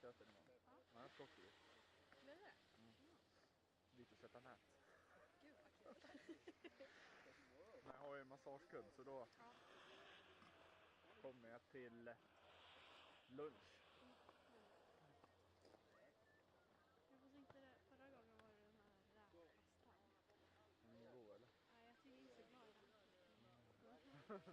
sätet imorgon. Ja. Ja, jag ska också dit. Blir det? Dit och sätta nät. Gud vad kul. Men jag har ju en massagekund så då Ja. kommer jag till lunch. Jag får inte det. Förra gången var det den här räkpastan. Den är god eller? Nej, jag tycker inte så glad i räkor.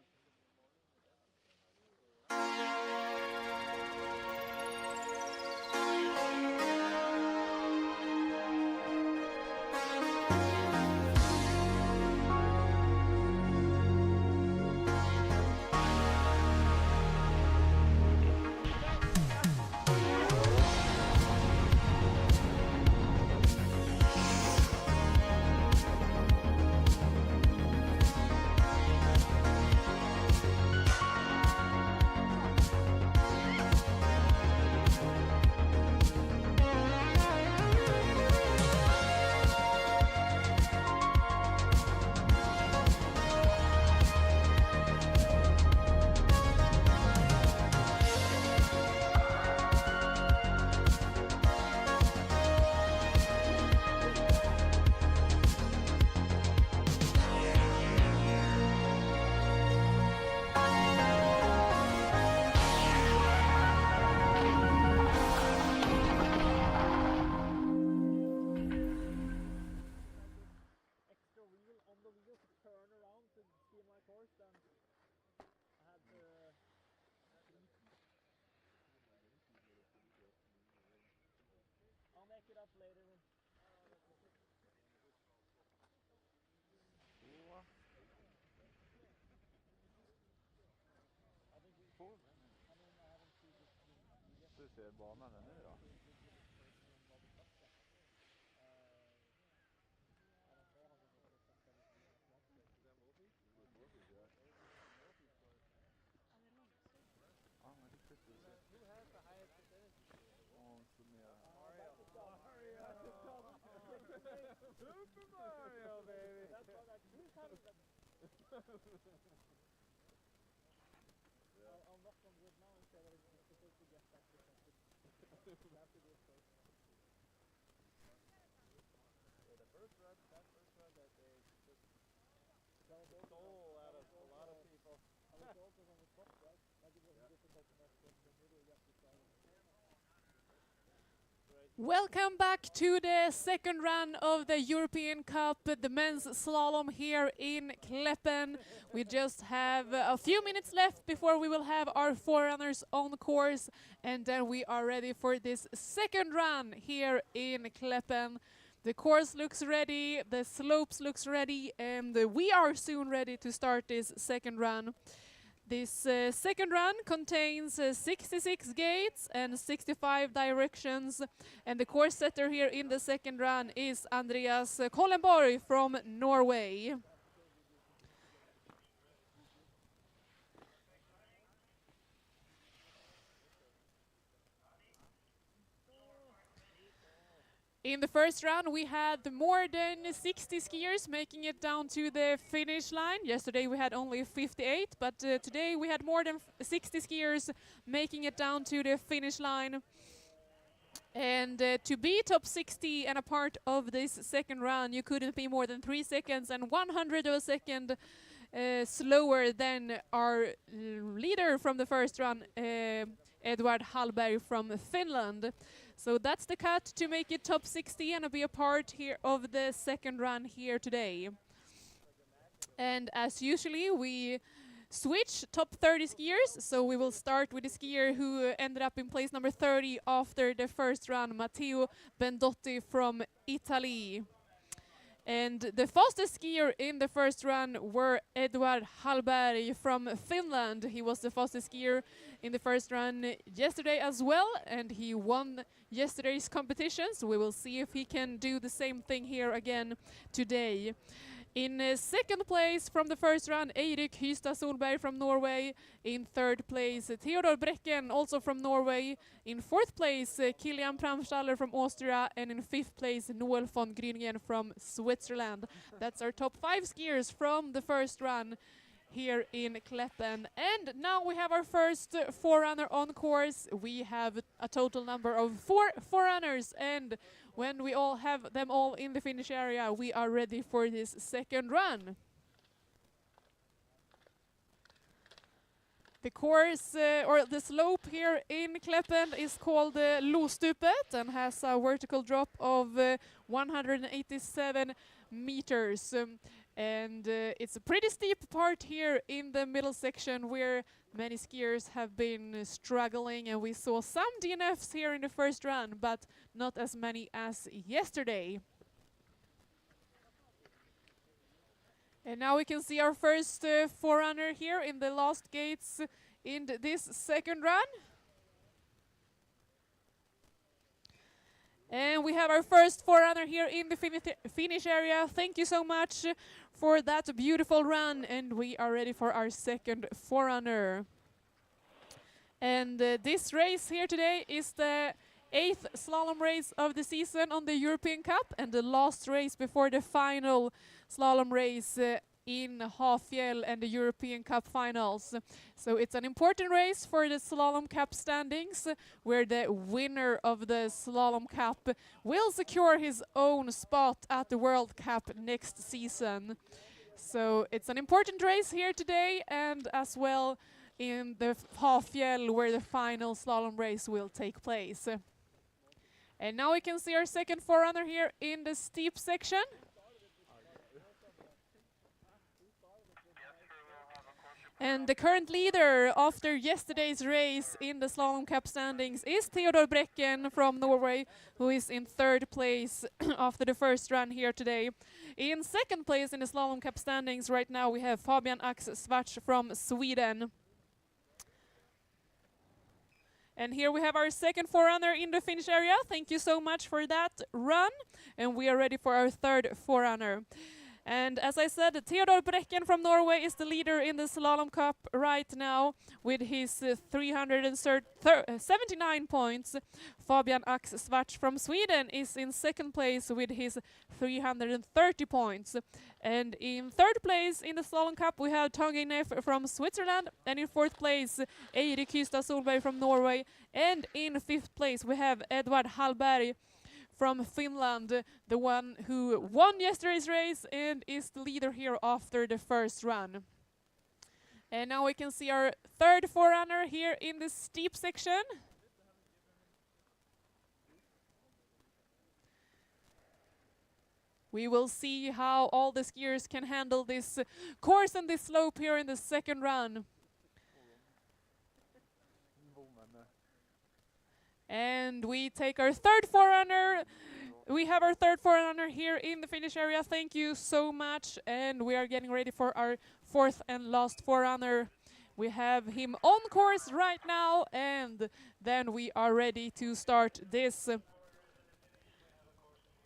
Extra wheel on the wheel to turn around to see my course, then I had to I'll make it up later. Hur ser banan nu då? Ja, men riktigt busigt. Och summera. Super Mario, baby! That's what I do. I'll knock on wood now and say that it's difficult to get back to something. You have to do it first. Yeah, the first run, that they just stole out of a lot of people. I was also on the top, right? Like it was difficult enough from the middle, you have to try it. Welcome back to the second run of the European Cup, the men's slalom here in Klaeppen. We just have a few minutes left before we will have our Forerunners on the course, and then we are ready for this second run here in Klaeppen. The course looks ready, the slopes looks ready, and we are soon ready to start this second run. This second run contains 66 gates and 65 directions, and the course setter here in the second run is Andreas Kollenborg from Norway. In the first round, we had more than 60 skiers making it down to the finish line. Yesterday we had only 58, but today we had more than 60 skiers making it down to the finish line. And to be top 60 and a part of this second round, you couldn't be more than 3 seconds and 100 of a second slower than our leader from the first run, Edward Hallberg from Finland. So that's the cut to make it top 60 and be a part here of the second run here today. And as usually, we switch top 30 skiers, so we will start with the skier who ended up in place number 30 after the first run, Matteo Bendotti from Italy. And the fastest skier in the first run were Edward Hallberg from Finland. He was the fastest skier in the first run yesterday as well, and he won yesterday's competition, so we will see if he can do the same thing here again today. In second place from the first run, Eirik Hystad Solberg from Norway. In third place, Theodor Brecken, also from Norway. In fourth place, Kilian Pramstaller from Austria. And in fifth place, Noel von Grüningen from Switzerland. That's our top 5 skiers from the first run here in Klaeppen. And now we have our first forerunner on course. We have a total number of 4 forerunners, and when we all have them all in the finish area, we are ready for this second run. The course, or the slope here in Klaeppen is called Lostupet and has a vertical drop of 187 meters. And it's a pretty steep part here in the middle section where many skiers have been struggling, and we saw some DNFs here in the first run, but not as many as yesterday. And now we can see our first forerunner here in the last gates in this second run. And we have our first forerunner here in the finish area. Thank you so much for that beautiful run, and we are ready for our second forerunner. And this race here today is the 8th slalom race of the season on the European Cup, and the last race before the final slalom race in Halfjell and the European Cup finals. So it's an important race for the Slalom Cup standings, where the winner of the Slalom Cup will secure his own spot at the World Cup next season. So it's an important race here today, and as well in the Halfjell, where the final slalom race will take place. And now we can see our second forerunner here in the steep section. And the current leader after yesterday's race in the Slalom Cup standings is Theodor Brekken from Norway, who is in 3rd place after the first run here today. In 2nd place in the Slalom Cup standings right now we have Fabian Ax-Schwarz from Sweden. And here we have our second forerunner in the finish area. Thank you so much for that run. And we are ready for our third forerunner. And as I said, Theodor Brekken from Norway is the leader in the Slalom Cup right now with his 379 points. Fabian Ax-Schwarz from Sweden is in 2nd place with his 330 points. And in 3rd place in the Slalom Cup we have Tanguy Neff from Switzerland, and in 4th place Eirik Hystad Solberg from Norway, and in 5th place we have Edvard Hallberg from Finland, the one who won yesterday's race and is the leader here after the first run. And now we can see our third forerunner here in the steep section. We will see how all the skiers can handle this course and this slope here in the second run. And we take our third forerunner. We have our third forerunner here in the finish area. Thank you so much. And we are getting ready for our fourth and last forerunner. We have him on course right now, and then we are ready to start this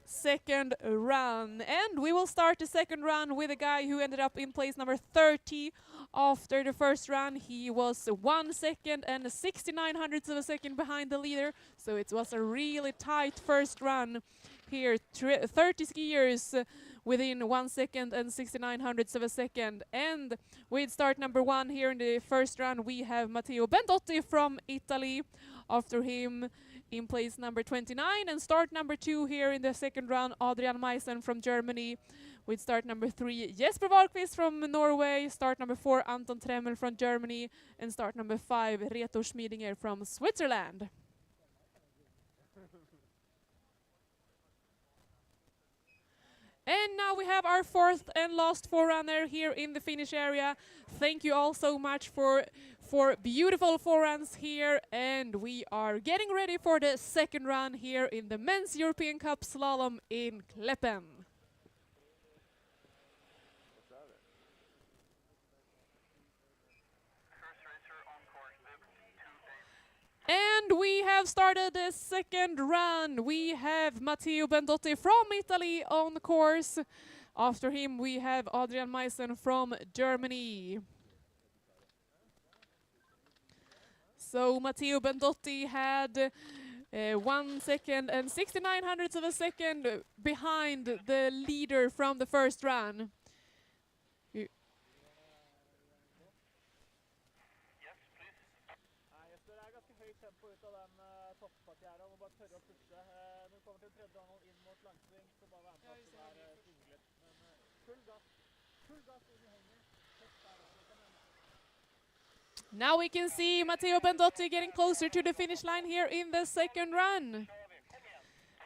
second run. And we will start the second run with a guy who ended up in place number 30 after the first run. He was 1 second and 69 hundredths of a second behind the leader, so it was a really tight first run here. 30 skiers within 1 second and 69 hundredths of a second. And with start number 1 here in the first run we have Matteo Bendotti from Italy. After him in place number 29, and start number 2 here in the second run, Adrian Meisen from Germany. With start number 3, Jesper Wahlqvist from Norway. Start number 4, Anton Tremmel from Germany. And start number 5, Reto Schmiedinger from Switzerland. And now we have our fourth and last forerunner here in the finish area. Thank you all so much for beautiful foreruns here, and we are getting ready for the second run here in the Men's European Cup Slalom in Klaeppen. And we have started the second run. We have Matteo Bendotti from Italy on course. After him we have Adrian Meisen from Germany. So Matteo Bendotti had 1 second and 69 hundredths of a second behind the leader from the first run. tempo ut av den topppartiet her, og må bare tørre å pushe. Når du kommer til tredje rundhold inn mot langsving, så bare være med på at det der svinger litt. Men full gass inn i henget. Now we can see Matteo Bendotti getting closer to the finish line here in the second run.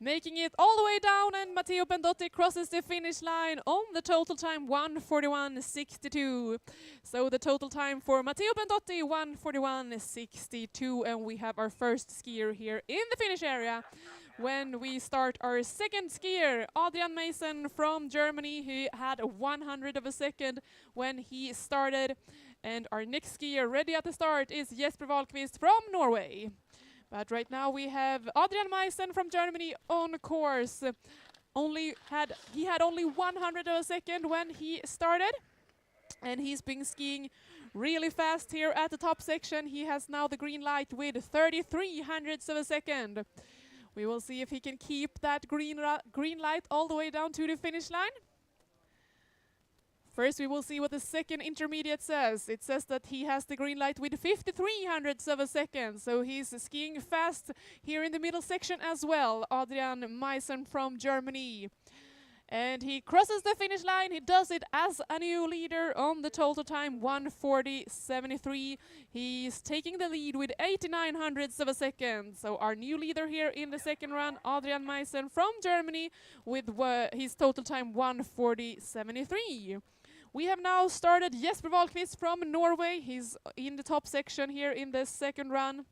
Making it all the way down, and Matteo Bendotti crosses the finish line on the total time 1:41.62. So the total time for Matteo Bendotti 1:41.62, and we have our first skier here in the finish area. When we start our second skier, Adrian Mason from Germany, he had 100 of a second when he started. And our next skier ready at the start is Jesper Wahlqvist from Norway. But right now we have Adrian Mason from Germany on course. He had only 100 of a second when he started. And he's been skiing really fast here at the top section. He has now the green light with 33 hundredths of a second. We will see if he can keep that green light all the way down to the finish line. First, we will see what the second intermediate says. It says that he has the green light with 53 hundredths of a second. So he's skiing fast here in the middle section as well. Adrian Mason from Germany. And he crosses the finish line. He does it as a new leader on the total time 1:40.73. He's taking the lead with 89 hundredths of a second. So our new leader here in the second run, Adrian Mason from Germany, with his total time 1:40.73. We have now started Jesper Wahlqvist from Norway. He's in the top section here in the second run.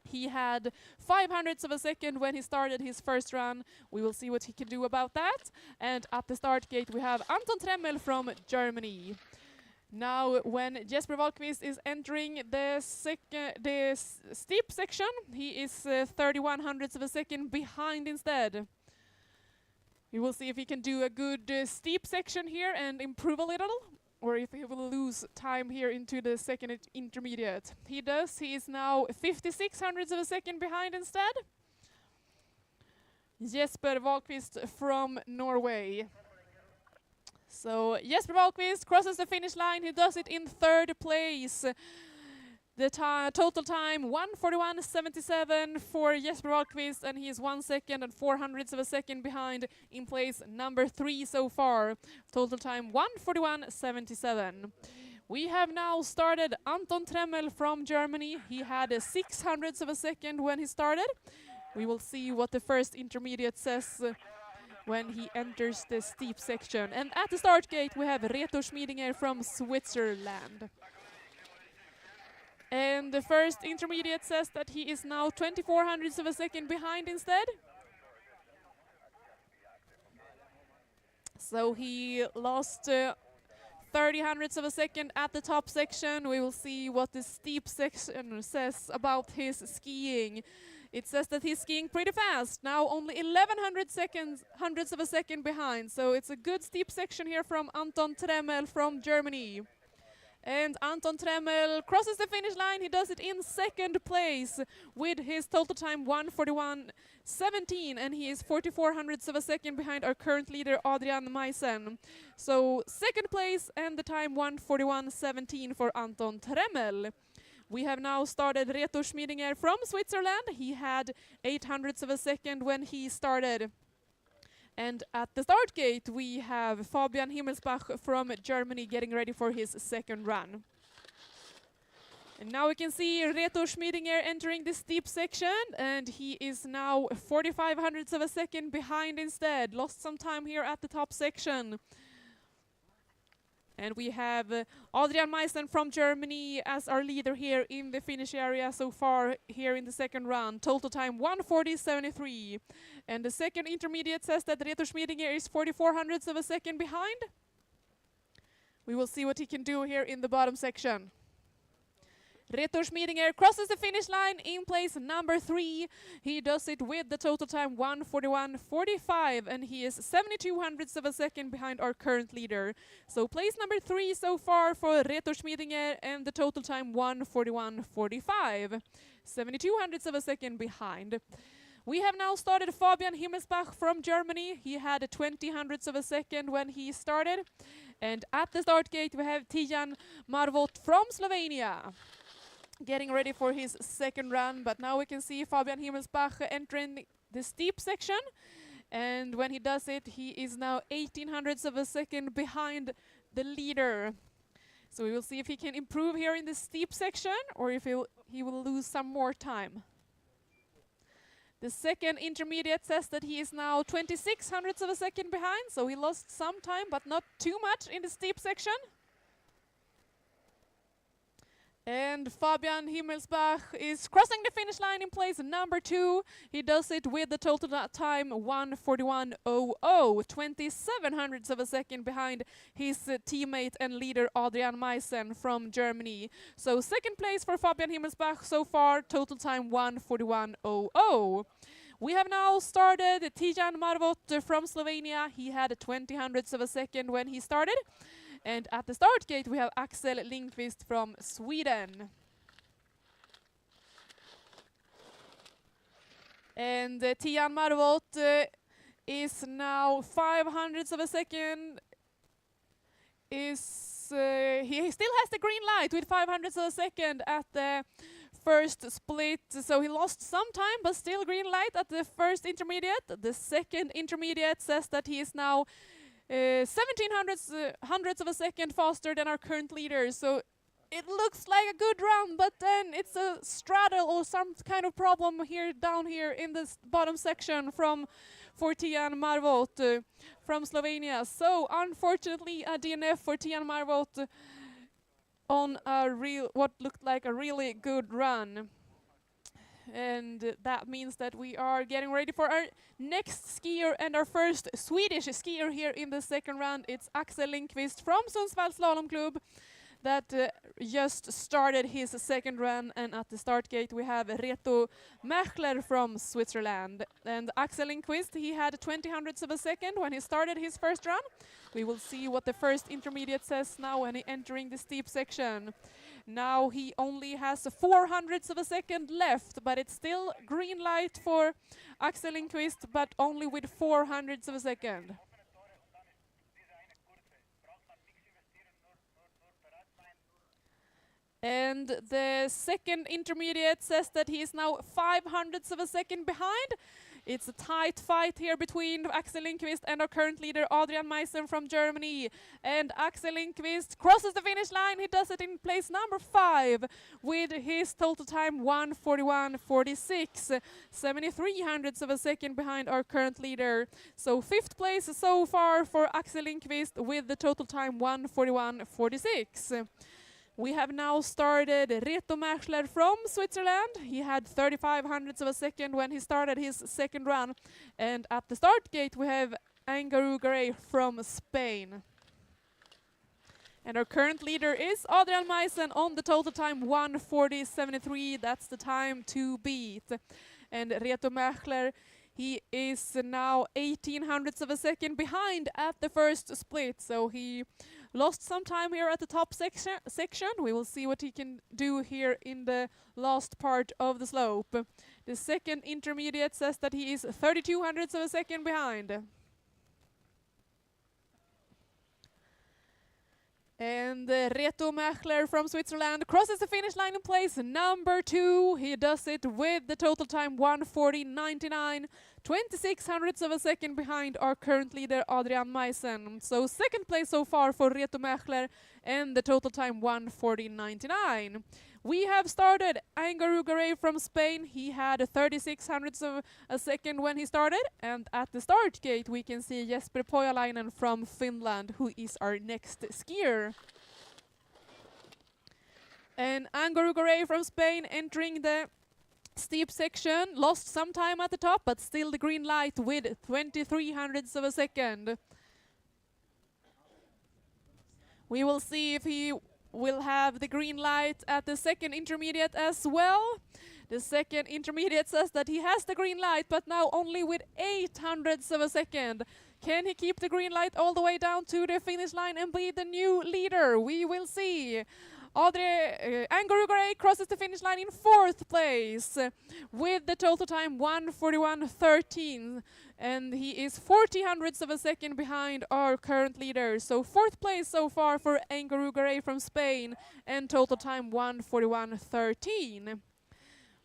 He had 5 hundredths of a second when he started his first run. We will see what he can do about that. And at the start gate we have Anton Tremmel from Germany. Now when Jesper Wahlqvist is entering the steep section, he is 31 hundredths of a second behind instead. We will see if he can do a good steep section here and improve a little, or if he will lose time here into the second intermediate. He does. He is now 56 hundredths of a second behind instead. Jesper Wahlqvist from Norway. So Jesper Wahlqvist crosses the finish line. He does it in third place. The total time 1:41.77 for Jesper Wahlqvist, and he is 1 second and 4 hundredths of a second behind in place number 3 so far. Total time 1:41.77. We have now started Anton Tremmel from Germany. He had 6 hundredths of a second when he started. We will see what the first intermediate says when he enters the steep section. And at the start gate we have Reto Schmiedinger from Switzerland. And the first intermediate says that he is now 24 hundredths of a second behind instead. So he lost 30 hundredths of a second at the top section. We will see what the steep section says about his skiing. It says that he's skiing pretty fast, now only 11 hundredths of a second behind. So it's a good steep section here from Anton Tremmel from Germany. And Anton Tremmel crosses the finish line. He does it in second place with his total time 1:41.17, and he is 44 hundredths of a second behind our current leader Adrian Mason. So second place and the time 1:41.17 for Anton Tremmel. We have now started Reto Schmiedinger from Switzerland. He had 8 hundredths of a second when he started. And at the start gate, we have Fabian Himmelsbach from Germany getting ready for his second run. And now we can see Reto Schmiedinger entering the steep section, and he is now 45 hundredths of a second behind instead. Lost some time here at the top section. And we have Adrian Mason from Germany as our leader here in the finish area so far here in the second run. Total time 1:40.73. And the second intermediate says that Reto Schmiedinger is 44 hundredths of a second behind. We will see what he can do here in the bottom section. Reto Schmiedinger crosses the finish line in place number 3. He does it with the total time 1:41.45, and he is 72 hundredths of a second behind our current leader. So place number 3 so far for Reto Schmiedinger, and the total time 1:41.45. 72 hundredths of a second behind. We have now started Fabian Himmelsbach from Germany. He had 20 hundredths of a second when he started. And at the start gate we have Tijan Marvot from Slovenia. getting ready for his second run, but now we can see Fabian Himmelsbach entering the steep section, and when he does it, he is now 1800ths of a second behind the leader. So we will see if he can improve here in the steep section, or if he will lose some more time. The second intermediate says that he is now 2600ths of a second behind, so he lost some time, but not too much in the steep section. And Fabian Himmelsbach is crossing the finish line in place number 2. He does it with the total time 1:41.00, 2700ths of a second behind his teammate and leader Adrian Meissen from Germany. So second place for Fabian Himmelsbach so far, total time 1:41.00. We have now started Tijan Marvot from Slovenia. He had 2000ths of a second when he started. And at the start gate we have Axel Lindqvist from Sweden. And Tijan Marvot is now 500ths of a second. He still has the green light with 500ths of a second at the first split, so he lost some time, but still green light at the first intermediate. The second intermediate says that he is now 1700ths of a second faster than our current leader, so it looks like a good run, but then it's a straddle or some kind of problem here down here in the bottom section for Tijan Marvot from Slovenia. So unfortunately a DNF for Tijan Marvot on what looked like a really good run. And that means that we are getting ready for our next skier and our first Swedish skier here in the second round. It's Axel Lindqvist from Sundsvall Slalom Club that just started his second run, and at the start gate we have Reto Mechler from Switzerland. And Axel Lindqvist, he had 2000ths of a second when he started his first run. We will see what the first intermediate says now when he entering the steep section. Now he only has 400ths of a second left, but it's still green light for Axel Lindqvist, but only with 400ths of a second. And the second intermediate says that he is now 500ths of a second behind. It's a tight fight here between Axel Lindqvist and our current leader Adrian Meissen from Germany. And Axel Lindqvist crosses the finish line. He does it in place number 5 with his total time 1:41.46, 7300ths of a second behind our current leader. So 5th place so far for Axel Lindqvist with the total time 1:41.46. We have now started Reto Mechler from Switzerland. He had 3500ths of a second when he started his second run. And at the start gate we have Angaru Garay from Spain. And our current leader is Adrian Meissen on the total time 1:40.73. That's the time to beat. And Reto Mechler, he is now 1800ths of a second behind at the first split. So he lost some time here at the top section. We will see what he can do here in the last part of the slope. The second intermediate says that he is 3200ths of a second behind. And Reto Mechler from Switzerland crosses the finish line in place number 2. He does it with the total time 1:40.99, 2600ths of a second behind our current leader Adrian Meissen. So second place so far for Reto Mechler and the total time 1:40.99. We have started Angaru Garay from Spain. He had 3600ths of a second when he started, and at the start gate we can see Jesper Pojalainen from Finland, who is our next skier. And Angaru Garay from Spain entering the steep section, lost some time at the top, but still the green light with 2300ths of a second. We will see if he will have the green light at the second intermediate as well. The second intermediate says that he has the green light, but now only with 800ths of a second. Can he keep the green light all the way down to the finish line and be the new leader? We will see. Angarugare crosses the finish line in 4th place with the total time 1:41.13, and he is 40 hundredths of a second behind our current leader. So 4th place so far for Angarugare from Spain, and total time 1:41.13.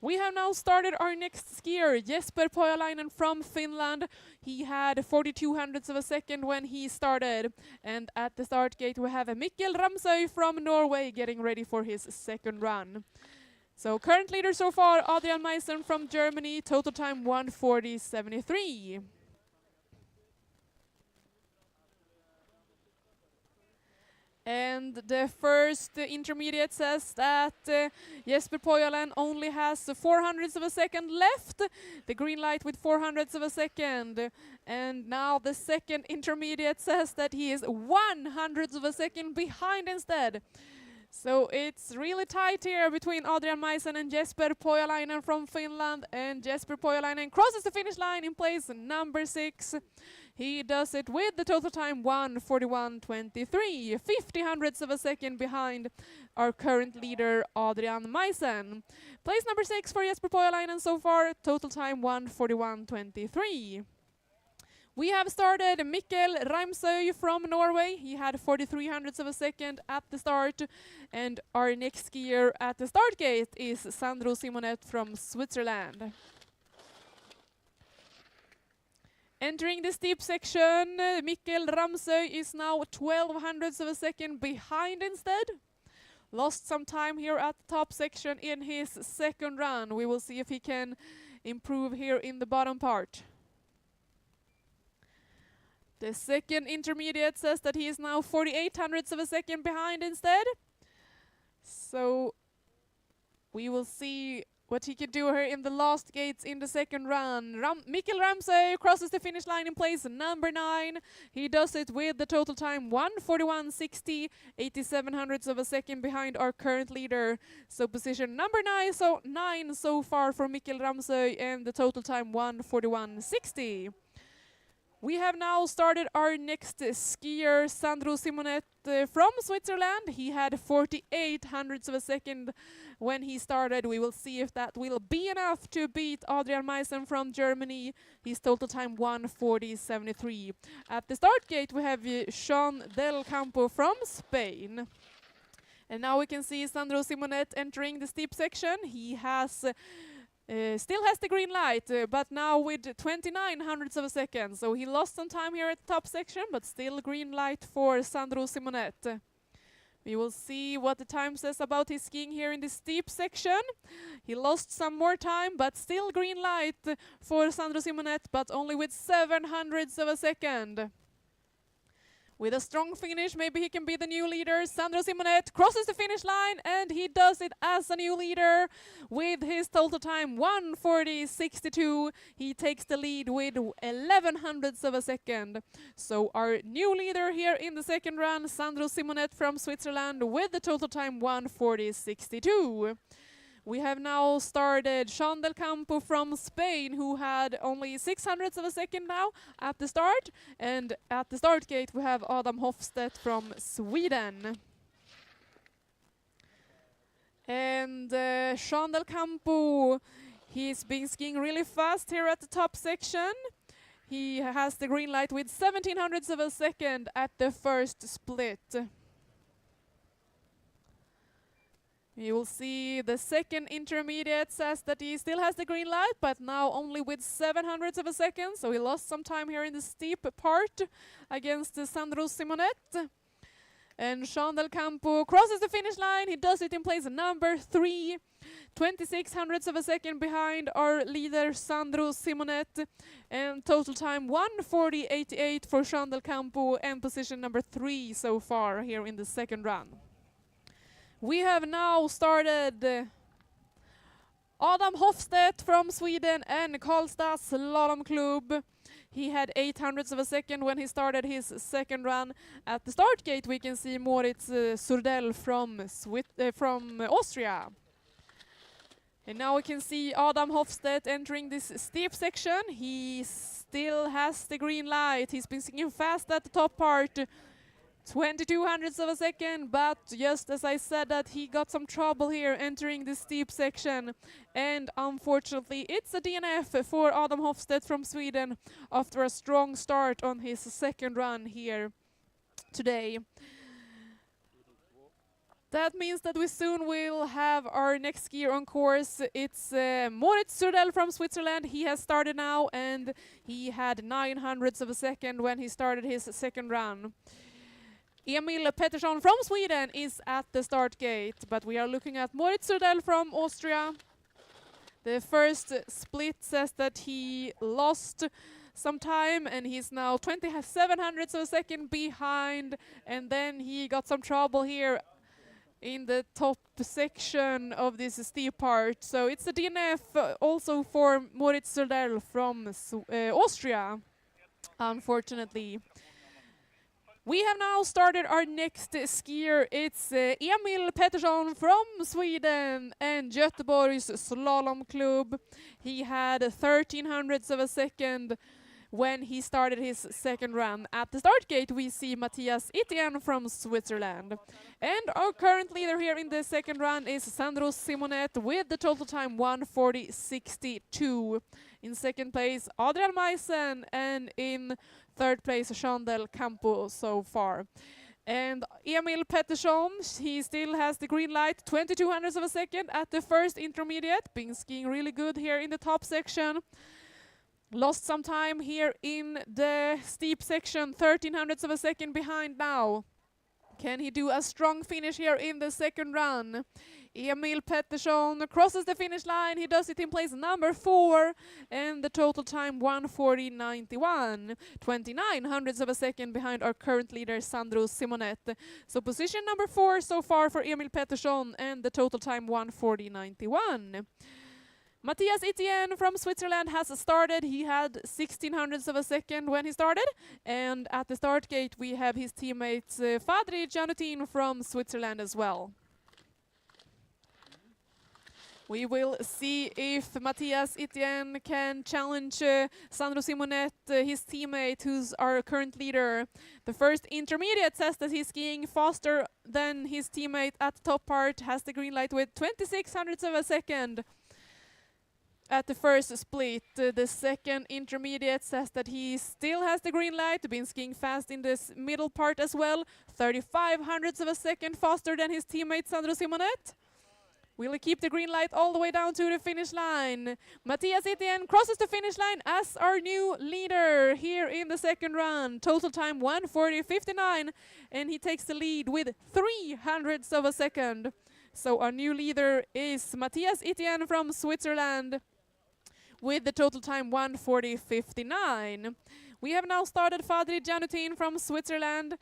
We have now started our next skier, Jesper Pojalainen from Finland. He had 42 hundredths of a second when he started. And at the start gate we have Mikkel Ramsøy from Norway getting ready for his second run. So current leader so far, Adrian Meisen from Germany, total time 1:40.73. And the first intermediate says that Jesper Pojalainen only has 4 hundredths of a second left. The green light with 4 hundredths of a second. And now the second intermediate says that he is 1 hundredths of a second behind instead. So it's really tight here between Adrian Meisen and Jesper Pojalainen from Finland. And Jesper Pojalainen crosses the finish line in place number 6. He does it with the total time 1:41.23, 50 hundredths of a second behind our current leader Adrian Meisen. Place number 6 for Jesper Pojalainen so far, total time 1:41.23. We have started Mikkel Ramsøy from Norway. He had 43 hundredths of a second at the start. And our next skier at the start gate is Sandro Simonet from Switzerland. Entering the steep section, Mikkel Ramsøy is now 12 hundredths of a second behind instead. Lost some time here at the top section in his second run. We will see if he can improve here in the bottom part. The second intermediate says that he is now 48 hundredths of a second behind instead. So we will see what he can do here in the last gates in the second run. Mikkel Ramsøy crosses the finish line in place number 9. He does it with the total time 1:41.60, 87 hundredths of a second behind our current leader. So position number 9 so far for Mikkel Ramsøy, and the total time 1:41.60. We have now started our next skier, Sandro Simonet from Switzerland. He had 48 hundredths of a second when he started. We will see if that will be enough to beat Adrian Meisen from Germany. His total time 1:40.73. At the start gate we have Sean Del Campo from Spain. And now we can see Sandro Simonet entering the steep section. He has still has the green light, but now with 29 hundredths of a second. So he lost some time here at the top section, but still green light for Sandro Simonet. We will see what the time says about his skiing here in the steep section. He lost some more time, but still green light for Sandro Simonet, but only with 7 hundredths of a second. With a strong finish, maybe he can be the new leader. Sandro Simonet crosses the finish line, and he does it as a new leader with his total time 1:40.62. He takes the lead with 11 hundredths of a second. So our new leader here in the second run, Sandro Simonet from Switzerland, with the total time 1:40.62. We have now started Sean Del Campo from Spain, who had only 6 hundredths of a second now at the start. And at the start gate we have Adam Hofstedt from Sweden. And Sean Del Campo, he's been skiing really fast here at the top section. He has the green light with 17 hundredths of a second at the first split. You will see the second intermediate says that he still has the green light, but now only with 7 hundredths of a second. So he lost some time here in the steep part against Sandro Simonet. And Sean Del Campo crosses the finish line. He does it in place number 3. 26 hundredths of a second behind our leader Sandro Simonet. And total time 1:40.88 for Sean Del Campo, and position number 3 so far here in the second run. We have now started Adam Hofstedt from Sweden and Karlstad Slalom Club. He had 8 hundredths of a second when he started his second run. At the start gate we can see Moritz Surdell from Austria. And now we can see Adam Hofstedt entering this steep section. He still has the green light. He's been skiing fast at the top part. 22 hundredths of a second, but just as I said that he got some trouble here entering the steep section, and unfortunately it's a DNF for Adam Hofstedt from Sweden after a strong start on his second run here today. That means that we soon will have our next skier on course. It's Moritz Surdell from Switzerland. He has started now, and he had 9 hundredths of a second when he started his second run. Emil Pettersson from Sweden is at the start gate, but we are looking at Moritz Surdell from Austria. The first split says that he lost some time, and he's now 27 hundredths of a second behind, and then he got some trouble here in the top section of this steep part. So it's a DNF also for Moritz Surdell from Austria, unfortunately. We have now started our next skier. It's Emil Pettersson from Sweden and Göteborg's Slalom Club. He had 13 hundredths of a second when he started his second run. At the start gate we see Matthias Etienne from Switzerland. And our current leader here in the second run is Sandro Simonet with the total time 1:40.62. In second place Adrian Meissen, and in third place Jean-Del Campo so far. And Emil Pettersson, he still has the green light, 22 hundredths of a second at the first intermediate, been skiing really good here in the top section. Lost some time here in the steep section, 13 hundredths of a second behind now. Can he do a strong finish here in the second run? Emil Pettersson crosses the finish line. He does it in place number 4, and the total time 1:40.91. 29 hundredths of a second behind our current leader Sandro Simonet. So position number 4 so far for Emil Pettersson, and the total time 1:40.91. Matthias Etienne from Switzerland has started. He had 16 hundredths of a second when he started, and at the start gate we have his teammates Fadri Janutin from Switzerland as well. We will see if Matthias Etienne can challenge Sandro Simonet, his teammate, who's our current leader. The first intermediate says that he's skiing faster than his teammate at the top part, has the green light with 26 hundredths of a second. At the first split, the second intermediate says that he still has the green light, been skiing fast in this middle part as well, 35 hundredths of a second faster than his teammate Sandro Simonet. Will he keep the green light all the way down to the finish line? Matthias Etienne crosses the finish line as our new leader here in the second run. Total time 1:40.59, and he takes the lead with 3 hundredths of a second. So our new leader is Matthias Etienne from Switzerland with the total time 1:40.59. We have now started Fadri Janutin from Switzerland.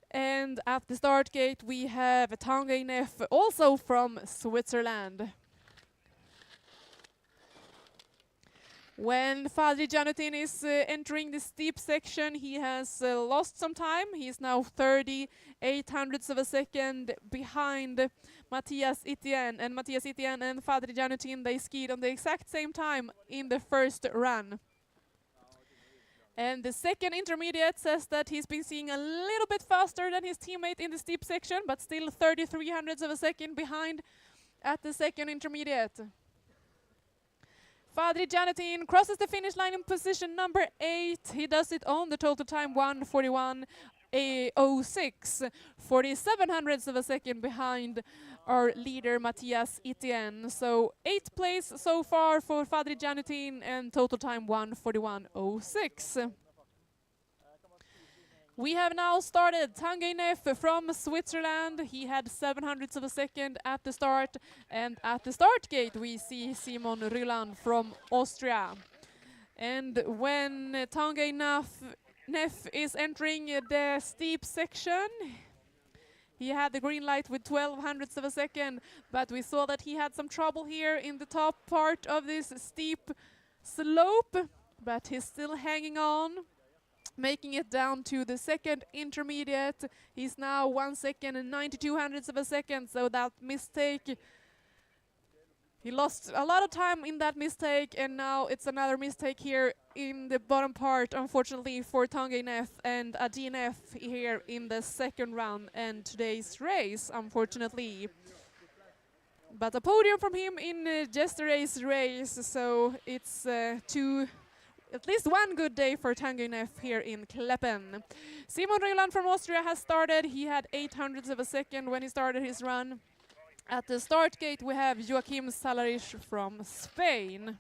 And at the start gate we have Tanguy Neff, also from Switzerland. When Fadri Janutin is entering the steep section, he has lost some time. He is now 38 hundredths of a second behind Matthias Etienne. And Matthias Etienne and Fadri Janutin, they skied on the exact same time in the first run. And the second intermediate says that he's been skiing a little bit faster than his teammate in the steep section, but still 33 hundredths of a second behind at the second intermediate. Fadri Janutin crosses the finish line in position number 8. He does it on the total time 1:41.06, 47 hundredths of a second behind our leader Matthias Etienne. So 8th place so far for Fadri Janutin, and total time 1:41.06. We have now started Tanguy Neff from Switzerland. He had 7 hundredths of a second at the start, and at the start gate we see Simon Ryland from Austria. And when Tanguy Neff is entering the steep section, he had the green light with 12 hundredths of a second, but we saw that he had some trouble here in the top part of this steep slope, but he's still hanging on, making it down to the second intermediate. He's now 1 second and 92 hundredths of a second, so that mistake He lost a lot of time in that mistake, and now it's another mistake here in the bottom part, unfortunately, for Tanguy and a DNF here in the second round and today's race, unfortunately. But a podium from him in yesterday's race, so it's at least one good day for Tanguy here in Klaeppen. Simon Ryland from Austria has started. He had 0.08 of a second when he started his run. At the start gate we have Joachim Salarich from Spain.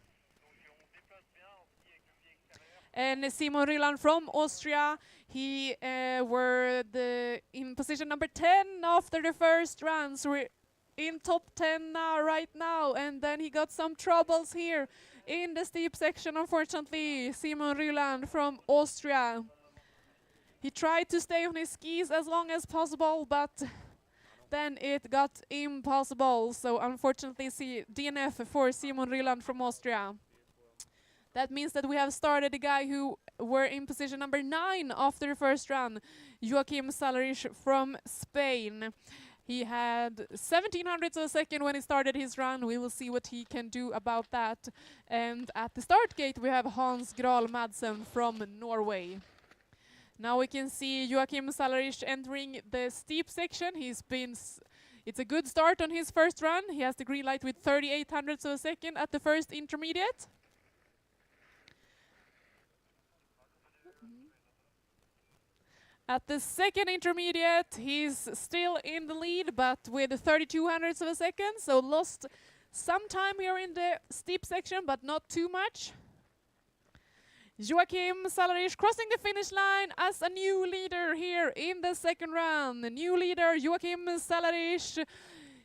And Simon Ryland from Austria, he were in position number 10 after the first run. So we're in top 10 now, right now, and then he got some troubles here in the steep section, unfortunately. Simon Ryland from Austria. He tried to stay on his skis as long as possible, but then it got impossible. So unfortunately, DNF for Simon Ryland from Austria. That means that we have started a guy who were in position number 9 after the first run, Joachim Salarich from Spain. He had 0.17 of a second when he started his run. We will see what he can do about that. And at the start gate we have Hans Gral Madsen from Norway. Now we can see Joachim Salarich entering the steep section. It's a good start on his first run. He has the green light with 0.38 of a second at the first intermediate. At the second intermediate, he's still in the lead, but with 0.32 of a second, so lost some time here in the steep section, but not too much. Joachim Salarich crossing the finish line as a new leader here in the second round. The new leader, Joachim Salarich.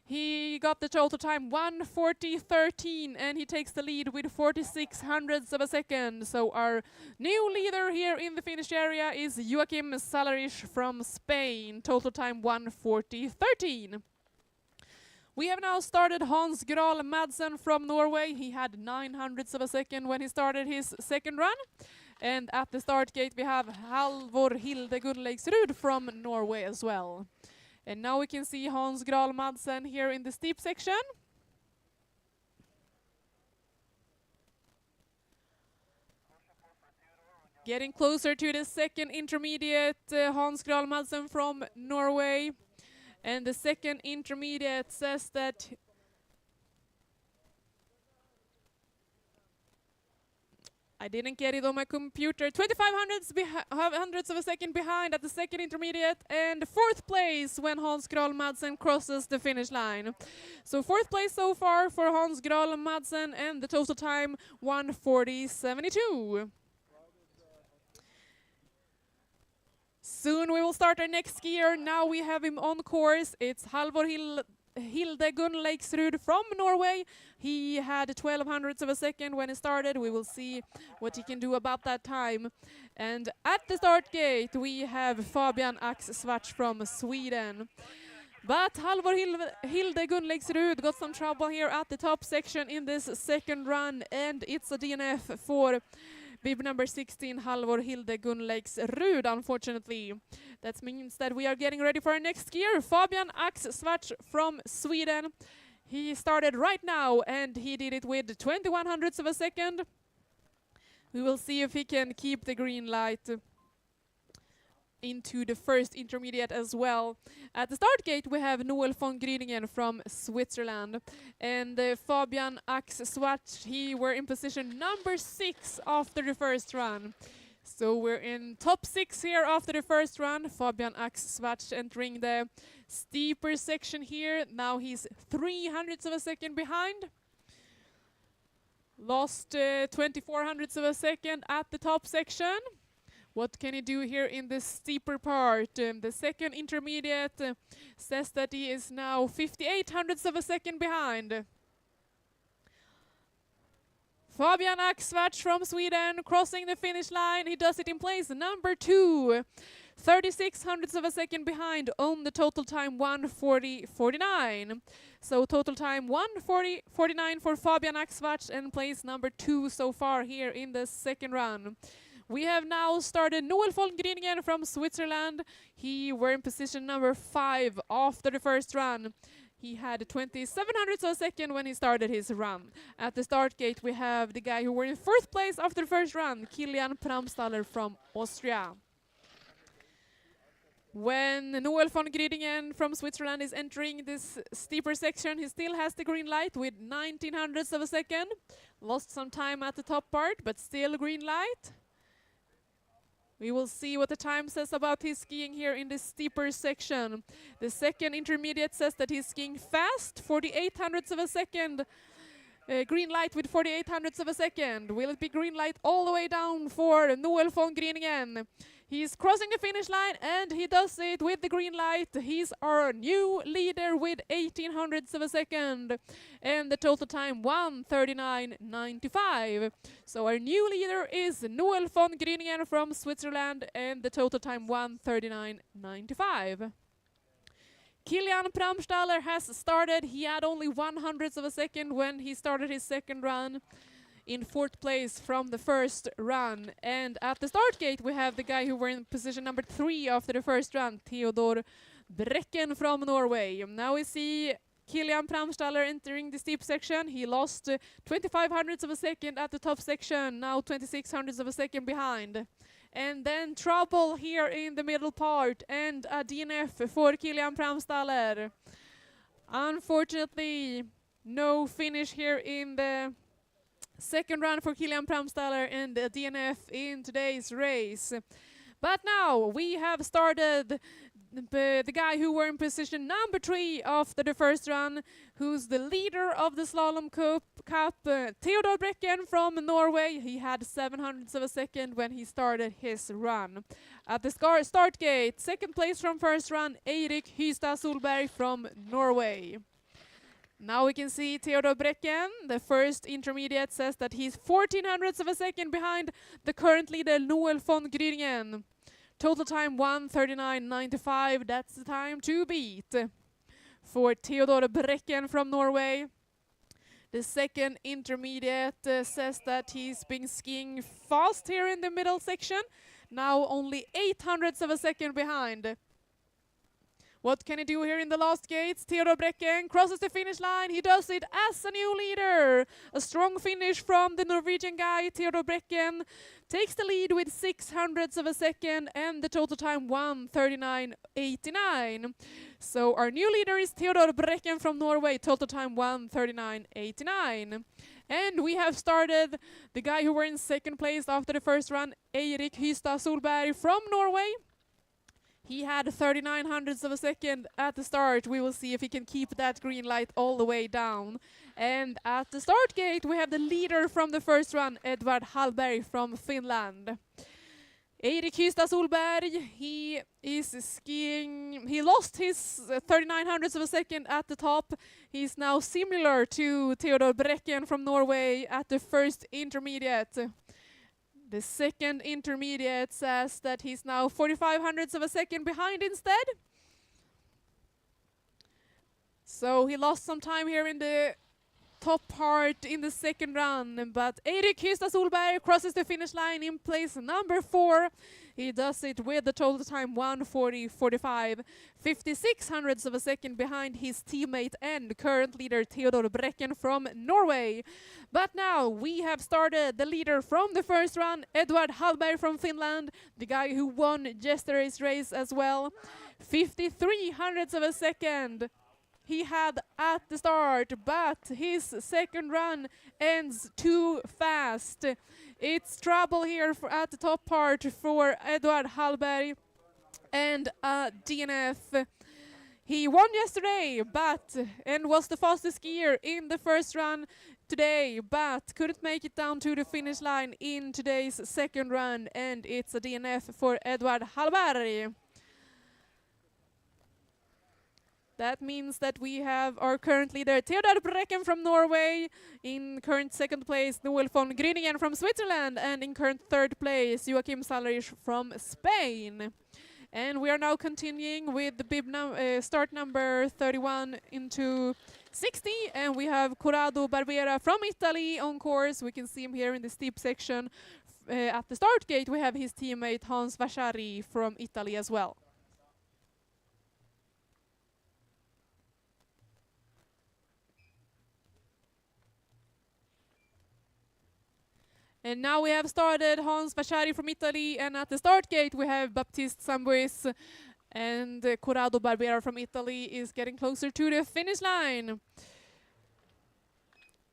He got the total time 1:40.13, and he takes the lead with 0.46 of a second. So our new leader here in the finish area is Joachim Salarich from Spain. Total time 1:40.13. We have now started Hans Gral Madsen from Norway. He had 0.09 of a second when he started his second run. And at the start gate we have Halvor Hilde Gunnleiksrud from Norway as well. And now we can see Hans Gral Madsen here in the steep section. Getting closer to the second intermediate, Hans Gral Madsen from Norway. And the second intermediate says that I didn't get it on my computer. 25 hundredths of a second behind at the second intermediate, and fourth place when Hans Gral Madsen crosses the finish line. So fourth place so far for Hans Gral Madsen, and the total time 1:40.72. Soon we will start our next skier. Now we have him on course. It's Halvor Hilde Gunnleiksrud from Norway. He had 12 hundredths of a second when he started. We will see what he can do about that time. And at the start gate we have Fabian Axsvarts from Sweden. But Halvor Hilde Gunnleiksrud got some trouble here at the top section in this second run, and it's a DNF for bib number 16, Halvor Hilde Gunnleiksrud, unfortunately. That means that we are getting ready for our next skier, Fabian Axsvarts from Sweden. He started right now, and he did it with 21 hundredths of a second. We will see if he can keep the green light into the first intermediate as well. At the start gate we have Noel von Gryningen from Switzerland, and Fabian Axsvarts, he were in position number 6 after the first run. So we're in top 6 here after the first run. Fabian Axsvarts entering the steeper section here. Now he's 3 hundredths of a second behind. Lost 24 hundredths of a second at the top section. What can he do here in the steeper part? The second intermediate says that he is now 58 hundredths of a second behind. Fabian Axsvarts from Sweden crossing the finish line. He does it in place number 2. 36 hundredths of a second behind on the total time 1:40.49. So total time 1:40.49 for Fabian Axsvarts, and place number 2 so far here in the second run. We have now started Noel von Gryningen from Switzerland. He were in position number 5 after the first run. He had 27 hundredths of a second when he started his run. At the start gate, we have the guy who were in fourth place after the first run, Kilian Pramstaller from Austria. When Noel von Gridingen from Switzerland is entering this steeper section, he still has the green light with 19 hundredths of a second. Lost some time at the top part, but still green light. We will see what the time says about his skiing here in this steeper section. The second intermediate says that he's skiing fast, 48 hundredths of a second. Green light with 48 hundredths of a second. Will it be green light all the way down for Noel von Gridingen? He's crossing the finish line and he does it with the green light. He's our new leader with 18 hundredths of a second. And the total time 1:39.95. So our new leader is Noel von Gridingen from Switzerland and the total time 1:39.95. Kilian Pramstaller has started. He had only 1 hundredth of a second when he started his second run. In fourth place from the first run. And at the start gate we have the guy who were in position number 3 after the first run, Theodor Brekken from Norway. Now we see Kilian Pramstaller entering the steep section. He lost 25 hundredths of a second at the top section, now 26 hundredths of a second behind. And then trouble here in the middle part and a DNF for Kilian Pramstaller. Unfortunately, no finish here in the second run for Kilian Pramstaller and a DNF in today's race. But now we have started the guy who were in position number 3 after the first run, who's the leader of the Slalom Cup, Theodor Brekken from Norway. He had 7 hundredths of a second when he started his run. At the start gate, second place from first run, Eirik Hystad Solberg from Norway. Now we can see Theodor Brekken. The first intermediate says that he's 14 hundredths of a second behind the current leader, Noel von Gridingen. Total time 1:39.95. That's the time to beat for Theodor Brekken from Norway. The second intermediate says that he's been skiing fast here in the middle section. Now only 8 hundredths of a second behind. What can he do here in the last gates? Theodor Brekken crosses the finish line. He does it as a new leader. A strong finish from the Norwegian guy, Theodor Brekken. Takes the lead with 6 hundredths of a second and the total time 1:39.89. So our new leader is Theodor Brekken from Norway, total time 1:39.89. And we have started the guy who were in second place after the first run, Eirik Hystad Solberg from Norway. He had 39 hundredths of a second at the start. We will see if he can keep that green light all the way down. And at the start gate, we have the leader from the first run, Edvard Hallberg from Finland. Eirik Hystad Solberg, he is skiing. He lost his 39 hundredths of a second at the top. He's now similar to Theodor Brekken from Norway at the first intermediate. The second intermediate says that he's now 45 hundredths of a second behind instead. So he lost some time here in the top part in the second run, but Eirik Hystad Solberg crosses the finish line in place number 4. He does it with the total time 1:40.45, 56 hundredths of a second behind his teammate and current leader Theodor Brekken from Norway. But now we have started the leader from the first run, Edvard Hallberg from Finland, the guy who won yesterday's race as well. 53 hundredths of a second he had at the start, but his second run ends too fast. It's trouble here at the top part for Edvard Hallberg and a DNF. He won yesterday, and was the fastest skier in the first run today, but couldn't make it down to the finish line in today's second run, and it's a DNF for Edvard Hallberg. That means that we have our current leader, Theodor Brekken from Norway, in current second place, Noel von Gridingen from Switzerland, and in current third place, Joachim Sallerich from Spain. And we are now continuing with the bib start number 31 into 60, and we have Corrado Barbera from Italy on course. We can see him here in the steep section. At the start gate, we have his teammate Hans Vasari from Italy as well. And now we have started Hans Vasari from Italy, and at the start gate we have Baptiste Sambuis, and Corrado Barbera from Italy is getting closer to the finish line.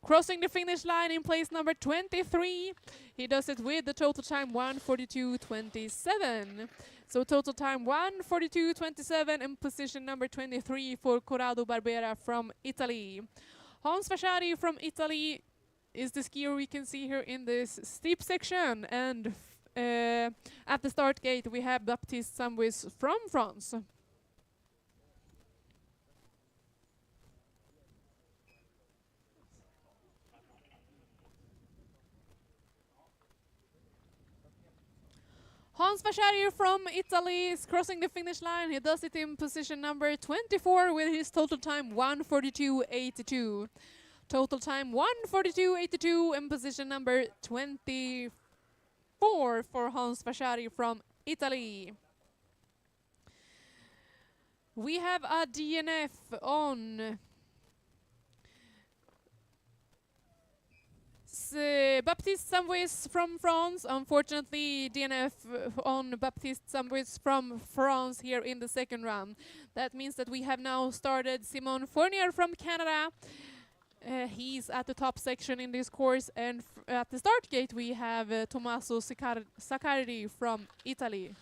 Crossing the finish line in place number 23. He does it with the total time 1:42.27. So total time 1:42.27 in position number 23 for Corrado Barbera from Italy. Hans Vasari from Italy is the skier we can see here in this steep section, and at the start gate we have Baptiste Sambuis from France. Hans Vasari from Italy is crossing the finish line. He does it in position number 24 with his total time 1:42.82. Total time 1:42.82 in position number 24 for Hans Vasari from Italy. We have a DNF on Baptiste Sambuis from France. Unfortunately, DNF on Baptiste Sambuis from France here in the second round. That means that we have now started Simon Fournier from Canada. He's at the top section in this course, and at the start gate we have Tommaso Saccardi from Italy.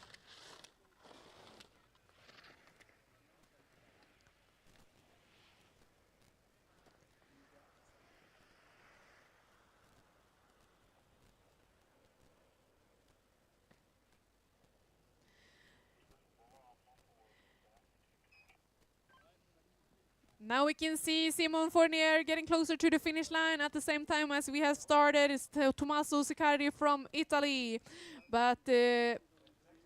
Now we can see Simon Fournier getting closer to the finish line at the same time as we have started. It's Tommaso Siccardi from Italy. But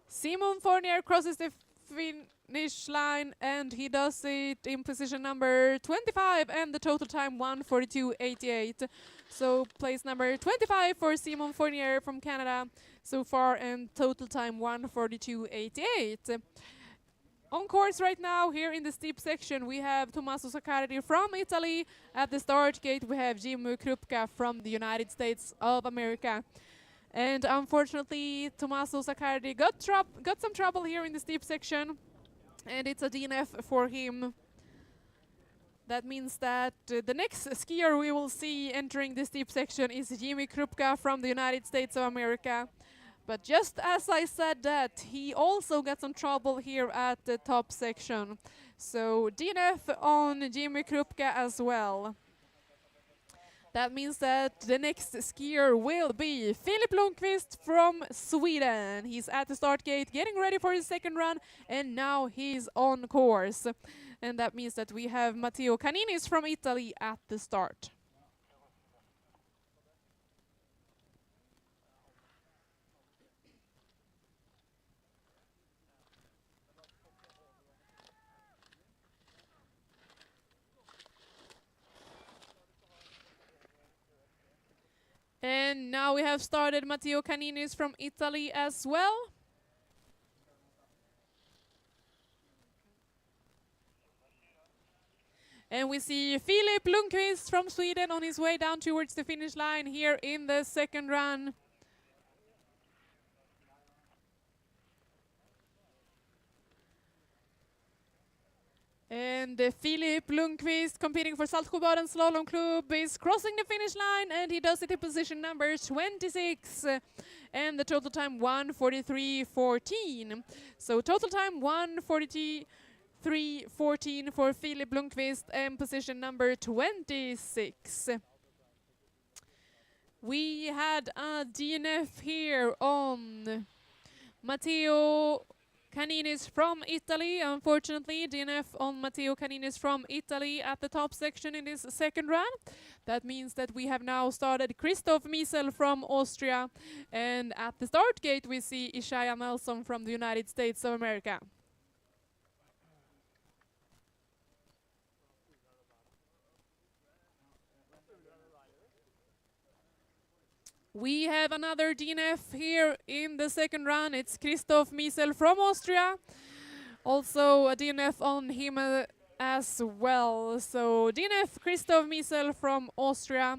Simon Fournier crosses the finish line, and he does it in position number 25, and the total time 1:42.88. So place number 25 for Simon Fournier from Canada so far, and total time 1:42.88. On course right now, here in the steep section, we have Tommaso Saccardi from Italy. At the start gate, we have Jimmy Krupka from the United States of America. And unfortunately, Tommaso Saccardi got some trouble here in the steep section, and it's a DNF for him. That means that the next skier we will see entering the steep section is Jimmy Krupka from the United States of America. But just as I said that, he also got some trouble here at the top section. So DNF on Jimmy Krupka as well. That means that the next skier will be Filip Lundqvist from Sweden. He's at the start gate getting ready for his second run, and now he's on course. And that means that we have Matteo Caninis from Italy at the start. And now we have started Matteo Caninis from Italy as well. And we see Filip Lundqvist from Sweden on his way down towards the finish line here in the second run. And Filip Lundqvist, competing for Saltsjöbaden Slalom Club, is crossing the finish line, and he does it in position number 26. And the total time 1:43.14. So total time 1:43.14 for Filip Lundqvist, and position number 26. We had a DNF here on Matteo Caninis from Italy. Unfortunately, DNF on Matteo Caninis from Italy at the top section in this second run. That means that we have now started Christoph Miesel from Austria, and at the start gate we see Ishaya Nelson from the United States of America. We have another DNF here in the second run. It's Christoph Miesel from Austria. Also a DNF on him as well. So DNF Christoph Miesel from Austria.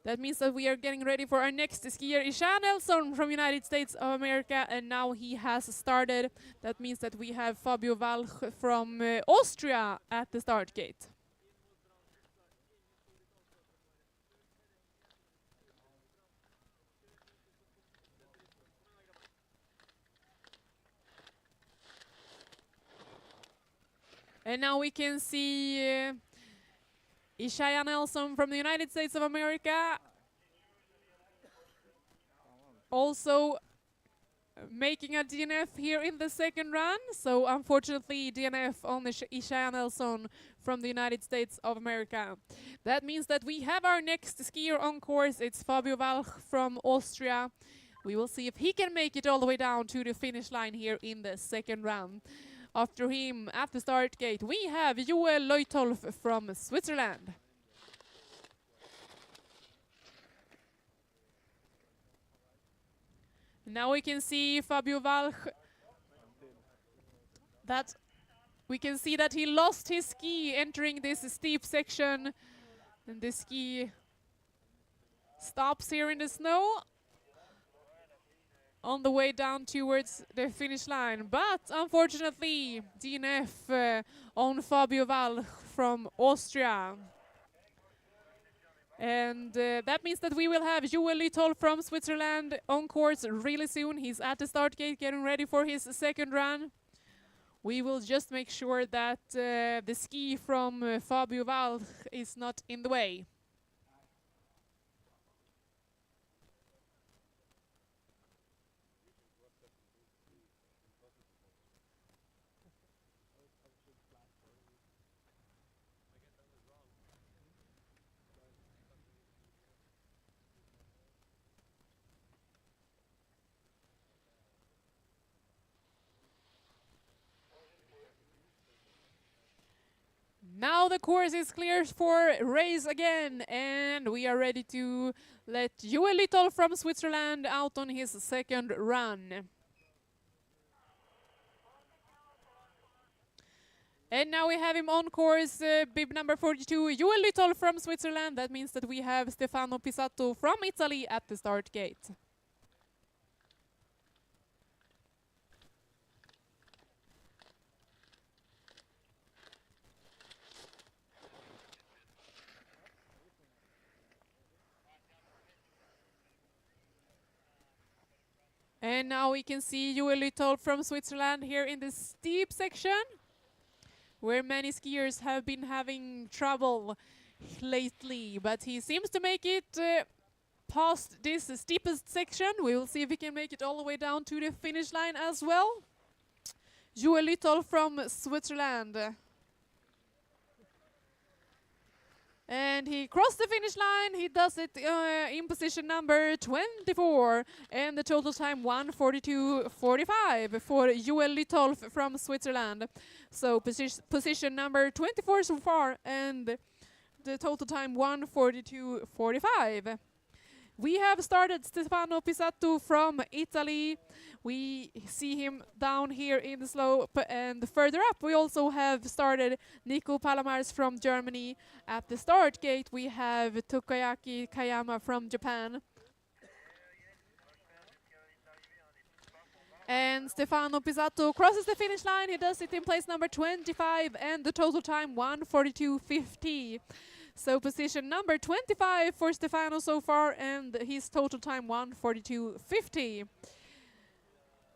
That means that we are getting ready for our next skier, Isha Nelson from United States of America, and now he has started. That means that we have Fabio Walch from Austria at the start gate. And now we can see Ishaya Nelson from the United States of America also making a DNF here in the second run. So unfortunately DNF on the Ishaya Nelson from the United States of America. That means that we have our next skier on course. It's Fabio Walch from Austria. We will see if he can make it all the way down to the finish line here in the second run. After him, at the start gate, we have Joel Leutolf from Switzerland. Now we can see Fabio Walch. We can see that he lost his ski entering this steep section. And the ski stops here in the snow on the way down towards the finish line. But unfortunately, DNF on Fabio Walch from Austria. And that means that we will have Joel Leutolf from Switzerland on course really soon. He's at the start gate getting ready for his second run. We will just make sure that the ski from Fabio Walch is not in the way. Now the course is clear for race again, and we are ready to let Joel Leutolf from Switzerland out on his second run. And now we have him on course, bib number 42, Joel Leutolf from Switzerland. That means that we have Stefano Pisato from Italy at the start gate. And now we can see Joel Leutolf from Switzerland here in the steep section, where many skiers have been having trouble lately. But he seems to make it past this steepest section. We will see if he can make it all the way down to the finish line as well. Joel Leutolf from Switzerland. And he crossed the finish line. He does it in position number 24. And the total time 1:42.45 for Joel Leutolf from Switzerland. So position number 24 so far. And the total time 1:42.45. We have started Stefano Pisato from Italy. We see him down here in the slope, and further up we also have started Nico Palamars from Germany. At the start gate we have Takayaki Kayama from Japan. And Stefano Pisato crosses the finish line. He does it in place number 25, and the total time 1:42.50. So position number 25 for Stefano so far, and his total time 1:42.50.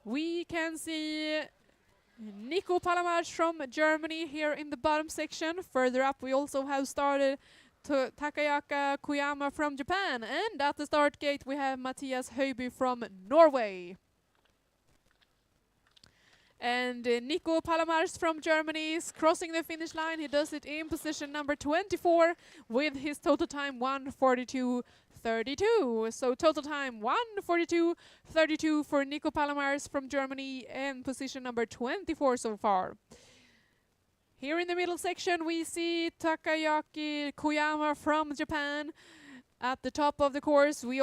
We can see Nico Palamars from Germany here in the bottom section. Further up we also have started Takayaka Koyama from Japan, and at the start gate we have Mathias Høiby from Norway. And Nico Palamars from Germany is crossing the finish line. He does it in position number 24 with his total time 1:42.32. So total time 1:42.32 for Nico Palamars from Germany, and position number 24 so far. Here in the middle section we see Takayaki Koyama from Japan. At the top of the course we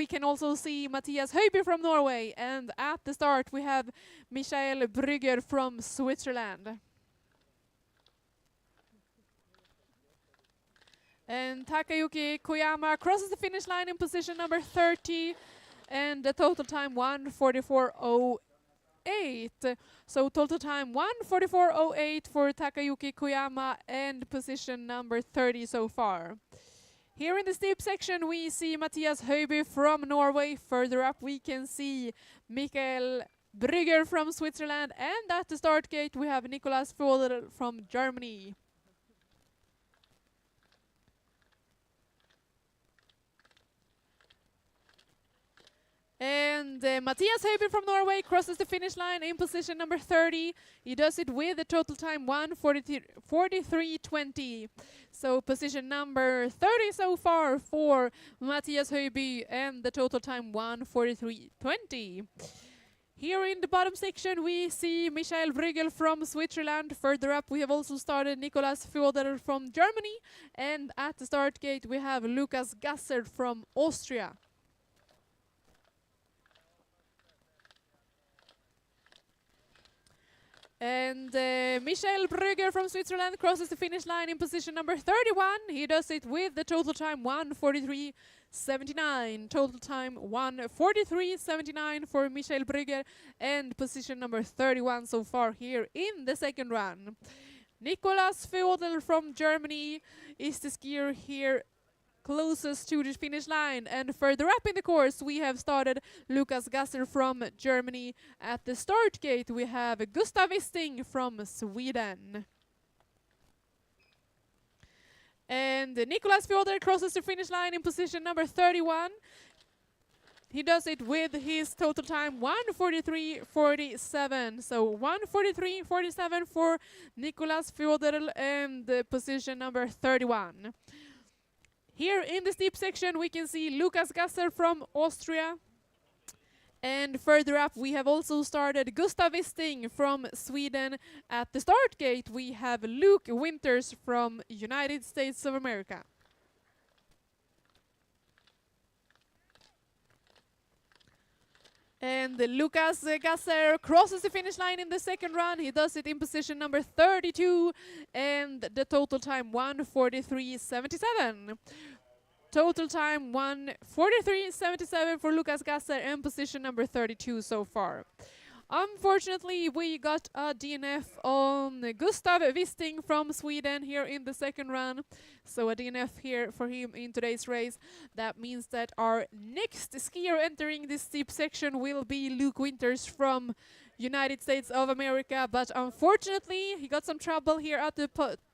can also see Mathias Høiby from Norway, and at the start we have Michael Brügger from Switzerland. And Takayuki Koyama crosses the finish line in position number 30, and the total time 1:44.08. So total time 1:44.08 for Takayuki Koyama and position number 30 so far. Here in the steep section we see Mathias Høiby from Norway. Further up we can see Michael Brügger from Switzerland, and at the start gate we have Nicolas Föderl from Germany. And Mathias Høiby from Norway crosses the finish line in position number 30. He does it with a total time 1:43.20. So position number 30 so far for Mathias Høiby, and the total time 1:43.20. Here in the bottom section we see Michael Brügger from Switzerland. Further up we have also started Nicolas Föderl from Germany, and at the start gate we have Lukas Gasser from Austria. And Michael Brügger from Switzerland crosses the finish line in position number 31. He does it with the total time 1:43.79. Total time 1:43.79 for Michael Brügger, and position number 31 so far here in the second run. Nicolas Föderl from Germany is the skier here closest to the finish line, and further up in the course we have started Lukas Gasser from Germany. At the start gate we have Gustav Wisting from Sweden. And Nicolas Föderl crosses the finish line in position number 31. He does it with his total time 1:43.47. So 1:43.47 for Nicolas Föderl and position number 31. Here in the steep section we can see Lukas Gasser from Austria. And further up we have also started Gustav Wisting from Sweden. At the start gate we have Luke Winters from United States of America. And Lukas Gasser crosses the finish line in the second run. He does it in position number 32, and the total time 1:43.77. Total time 1:43.77 for Lukas Gasser, and position number 32 so far. Unfortunately, we got a DNF on Gustav Wisting from Sweden here in the second run. So a DNF here for him in today's race. That means that our next skier entering this steep section will be Luke Winters from United States of America. But unfortunately, he got some trouble here at the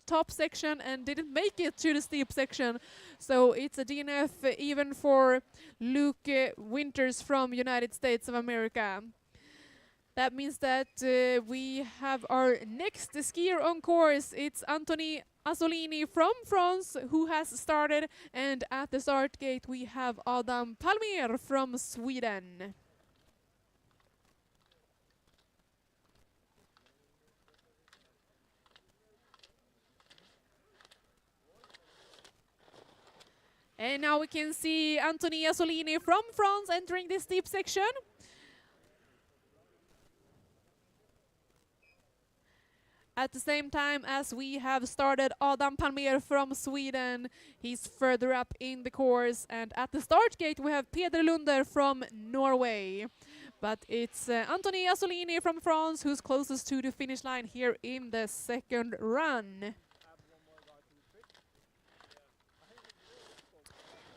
top section and didn't make it to the steep section. So it's a DNF even for Luke Winters from United States of America. That means that we have our next skier on course. It's Anthony Asolini from France who has started, and at the start gate we have Adam Palmer from Sweden. And now we can see Anthony Asolini from France entering this steep section. At the same time as we have started Adam Palmer from Sweden. He's further up in the course. And at the start gate we have Peder Lunder from Norway. But it's Anthony Asolini from France who's closest to the finish line here in the second run.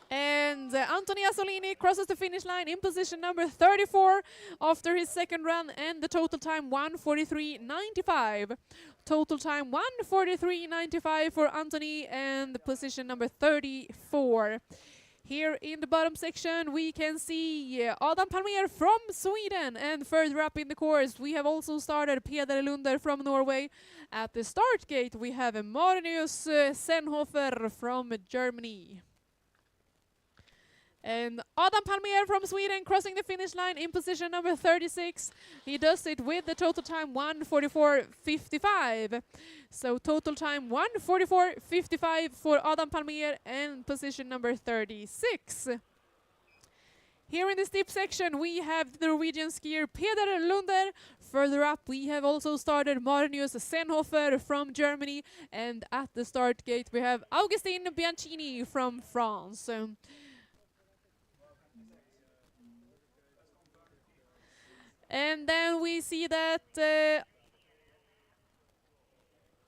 And Anthony Asolini crosses the finish line in position number 34 after his second run, and the total time 1:43.95. Total time 1:43.95 for Anthony, and the position number 34. Here in the bottom section we can see Adam Palmer from Sweden, and further up in the course we have also started Peder Lunder from Norway. At the start gate we have Marius Senhofer from Germany. And Adam Palmer from Sweden crossing the finish line in position number 36. He does it with the total time 1:44.55. So total time 1:44.55 for Adam Palmer, and position number 36. Here in the steep section, we have the Norwegian skier Peder Lunder. Further up, we have also started Marius Senhofer from Germany. And at the start gate, we have Augustin Bianchini from France. And then we see that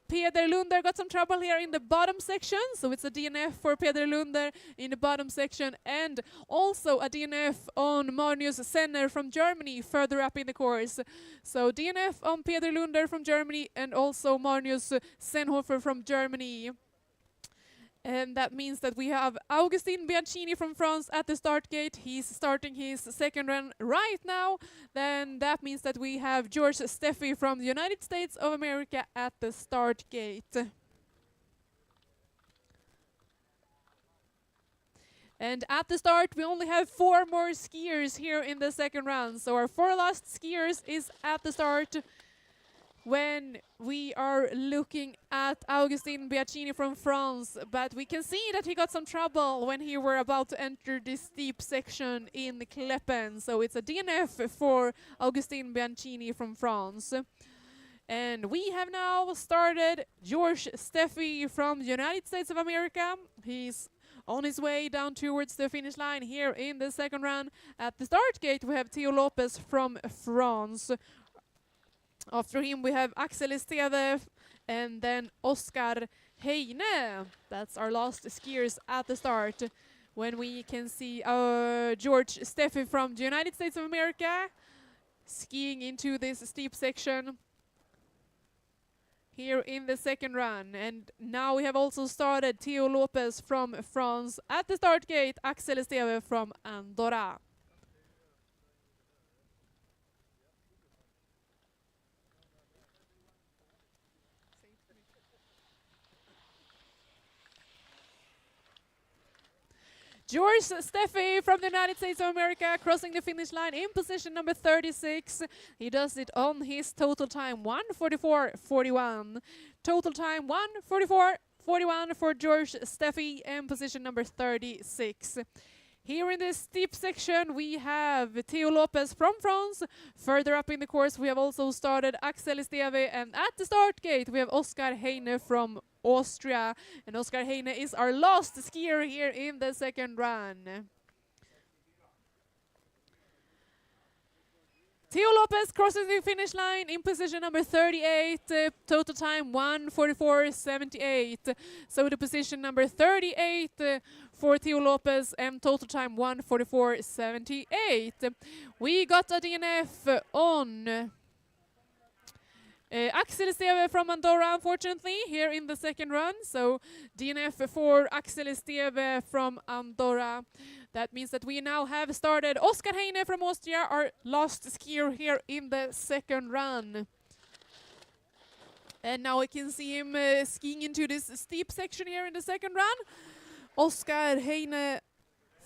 Peder Lunder got some trouble here in the bottom section, so it's a DNF for Peder Lunder in the bottom section, and also a DNF on Marius Senner from Germany further up in the course. So DNF on Peder Lunder from Germany and also Marius Senhofer from Germany. And that means that we have Augustin Bianchini from France at the start gate. He's starting his second run right now. Then that means that we have George Steffi from the United States of America at the start gate. And at the start, we only have 4 more skiers here in the second run. So our 4 last skiers is at the start. When we are looking at Augustin Bianchini from France, but we can see that he got some trouble when he were about to enter this steep section in Klaeppen. So it's a DNF for Augustin Bianchini from France. And we have now started George Steffi from the United States of America. He's on his way down towards the finish line here in the second run. At the start gate, we have Theo Lopez from France. After him, we have Axel Esteve and then Oskar Heine. That's our last skiers at the start. When we can see George Steffi from the United States of America skiing into this steep section here in the second run. And now we have also started Theo Lopez from France at the start gate, Axel Esteve from Andorra. George Steffi from the United States of America crossing the finish line in position number 36. He does it on his total time 1:44.41. Total time 1:44.41 for George Steffi in position number 36. Here in this steep section, we have Theo Lopez from France. Further up in the course, we have also started Axel Esteve, and at the start gate, we have Oskar Heine from Austria. And Oskar Heine is our last skier here in the second run. Theo Lopez crosses the finish line in position number 38, total time 1:44.78. So the position number 38 for Theo Lopez and total time 1:44.78. We got a DNF on Axel Esteve from Andorra, unfortunately, here in the second run. So DNF for Axel Esteve from Andorra. That means that we now have started Oskar Heine from Austria, our last skier here in the second run. And now I can see him skiing into this steep section here in the second run. Oskar Heine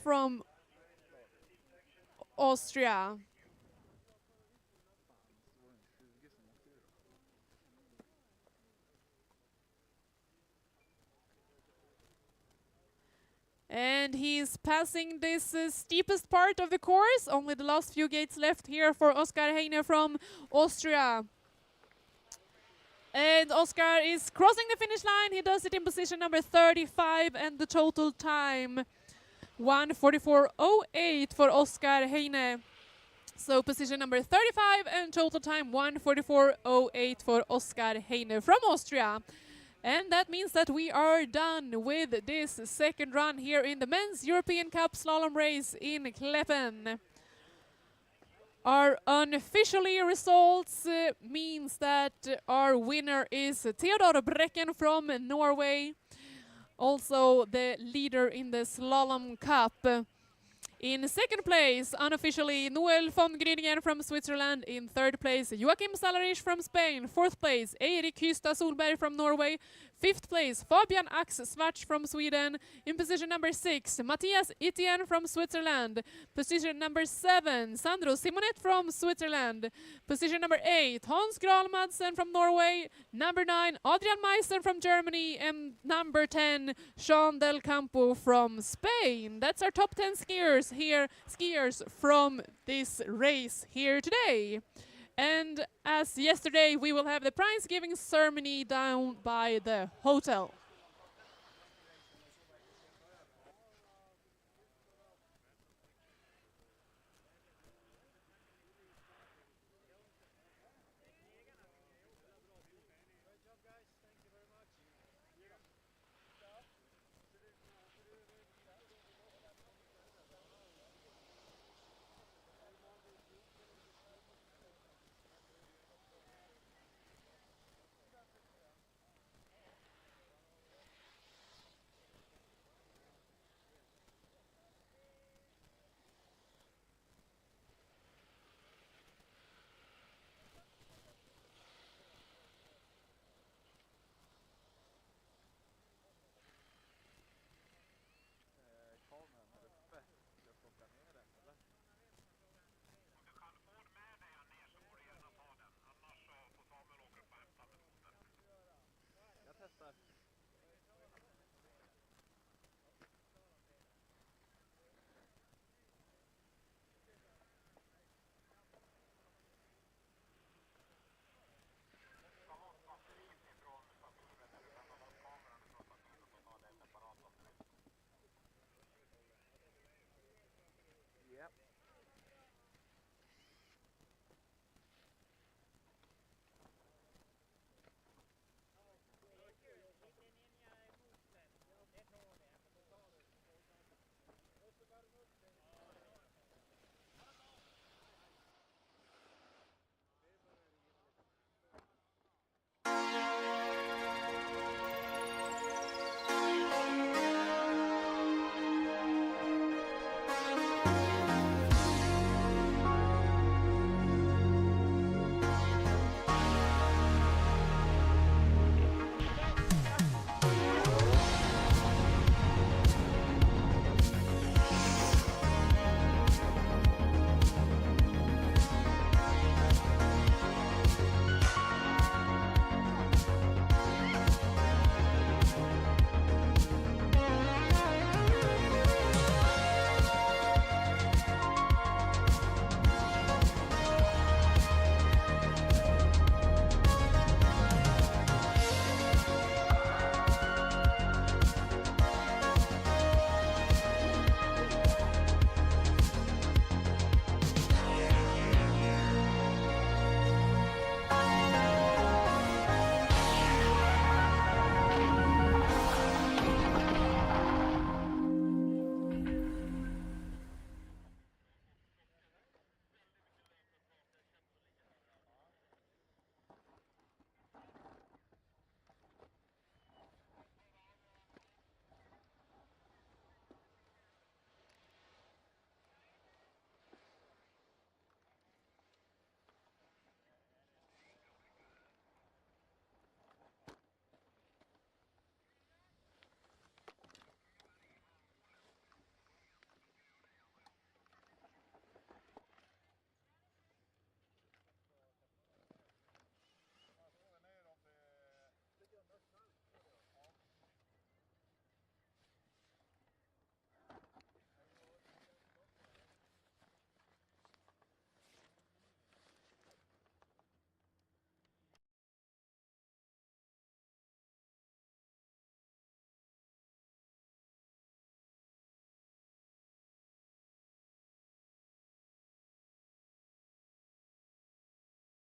from Austria. And he's passing this steepest part of the course. Only the last few gates left here for Oskar Heine from Austria. And Oskar is crossing the finish line. He does it in position number 35 and the total time 1:44.08 for Oskar Heine. So position number 35 and total time 1:44.08 for Oskar Heine from Austria. And that means that we are done with this second run here in the Men's European Cup Slalom race in Klaeppen. Our unofficially results means that our winner is Theodor Brekken from Norway, also the leader in the Slalom Cup. In second place, unofficially, Noel von Grüningen from Switzerland. In third place, Joachim Salarich from Spain. Fourth place, Eirik Hystad Solberg from Norway. 5th place, Fabian Ax Schwarz from Sweden. In position number 6, Matthias Etienne from Switzerland. Position number 7, Sandro Simonet from Switzerland. Position number 8, Hans Gralmadsen from Norway. Number 9, Adrian Meister from Germany. And number 10, Jean Del Campo from Spain. That's our top 10 skiers from this race here today. And as yesterday, we will have the prize giving ceremony down by the hotel.